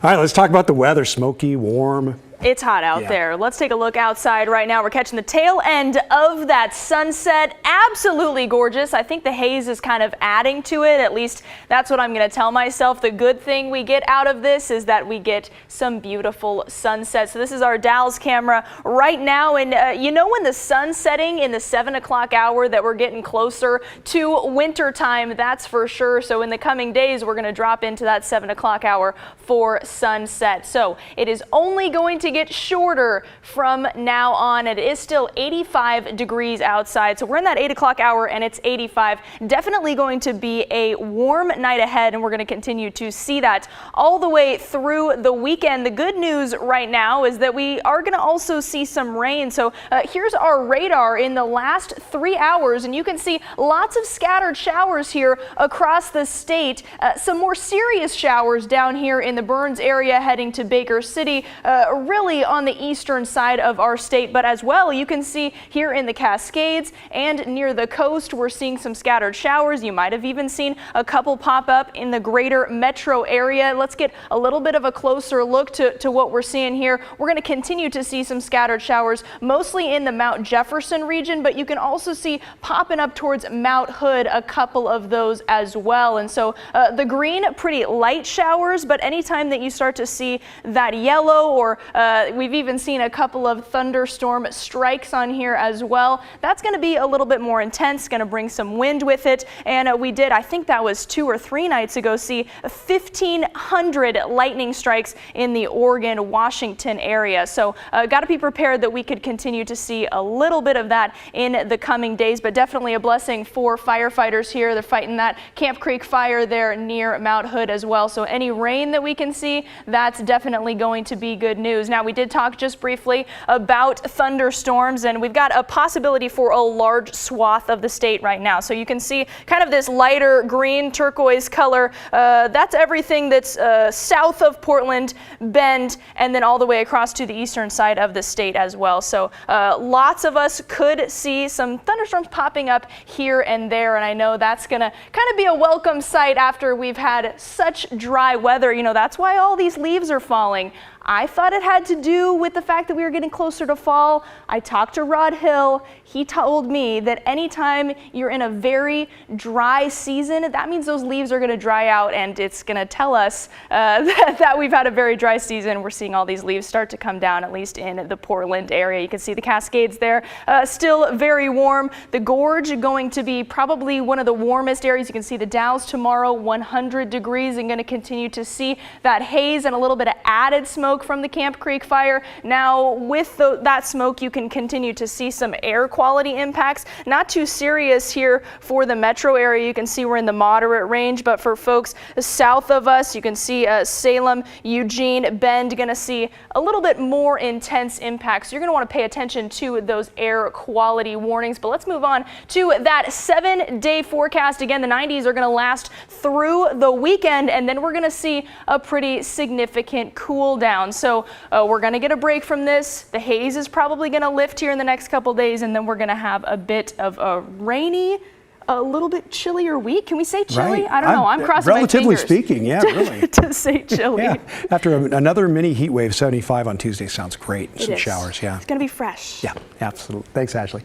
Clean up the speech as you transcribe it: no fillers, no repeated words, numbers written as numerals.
All right, let's talk about the weather. Smoky, warm. It's hot out there. Let's take a look outside right now. We're catching the tail end of that sunset. Absolutely gorgeous. I think the haze is kind of adding to it. At least that's what I'm going to tell myself. The good thing we get out of this is that we get some beautiful sunsets. So this is our Dalles camera right now. And you know, when the sun's setting in the 7 o'clock hour that we're getting closer to winter time, that's for sure. So in the coming days, we're going to drop into that 7 o'clock hour for sunset. So it is only going to get shorter from now on. It is still 85 degrees outside, so we're in that 8 o'clock hour and it's 85. Definitely going to be a warm night ahead, and we're going to continue to see that all the way through the weekend. The good news right now is that we are going to also see some rain. So here's our radar in the last 3 hours, and you can see lots of scattered showers here across the state. Some more serious showers down here in the Burns area heading to Baker City. Really on the eastern side of our state, but as well you can see here in the Cascades and near the coast we're seeing some scattered showers. You might have even seen a couple pop up in the greater metro area. Let's get a little bit of a closer look to what we're seeing here. We're going to continue to see some scattered showers mostly in the Mount Jefferson region, but you can also see popping up towards Mount Hood a couple of those as well. And so the green, pretty light showers, but anytime that you start to see that yellow, or we've even seen a couple of thunderstorm strikes on here as well, that's going to be a little bit more intense, going to bring some wind with it. And we did, I think that was 2 or 3 nights ago, see 1,500 lightning strikes in the Oregon, Washington area. So got to be prepared that we could continue to see a little bit of that in the coming days, but definitely a blessing for firefighters here. They're fighting that Camp Creek fire there near Mount Hood as well. So any rain that we can see, that's definitely going to be good news. Now, we did talk just briefly about thunderstorms, and we've got a possibility for a large swath of the state right now. So you can see kind of this lighter green turquoise color. That's everything that's south of Portland, Bend, and then all the way across to the eastern side of the state as well. So lots of us could see some thunderstorms popping up here and there, and I know that's going to kind of be a welcome sight after we've had such dry weather. You know, that's why all these leaves are falling. I thought it had to do with the fact that we were getting closer to fall. I talked to Rod Hill. He told me that anytime you're in a very dry season, that means those leaves are going to dry out, and it's going to tell us that we've had a very dry season. We're seeing all these leaves start to come down, at least in the Portland area. You can see the Cascades there, still very warm. The Gorge going to be probably one of the warmest areas. You can see the Dalles tomorrow, 100 degrees, and going to continue to see that haze and a little bit of added smoke from the Camp Creek fire. Now, with that smoke, you can continue to see some air quality impacts. Not too serious here for the metro area. You can see we're in the moderate range, but for folks south of us, you can see Salem, Eugene, Bend, going to see a little bit more intense impacts. You're going to want to pay attention to those air quality warnings. But let's move on to that 7-day forecast. Again, the 90s are going to last through the weekend, and then we're going to see a pretty significant cool down. So we're going to get a break from this. The haze is probably going to lift here in the next couple days, and then we're going to have a bit of a rainy, a little bit chillier week. Can we say chilly? Right. I don't know. I'm crossing my fingers. Relatively speaking, yeah, really. to say chilly. Yeah. After another mini heat wave, 75 on Tuesday sounds great. Some showers, yeah. It's going to be fresh. Yeah, absolutely. Thanks, Ashley.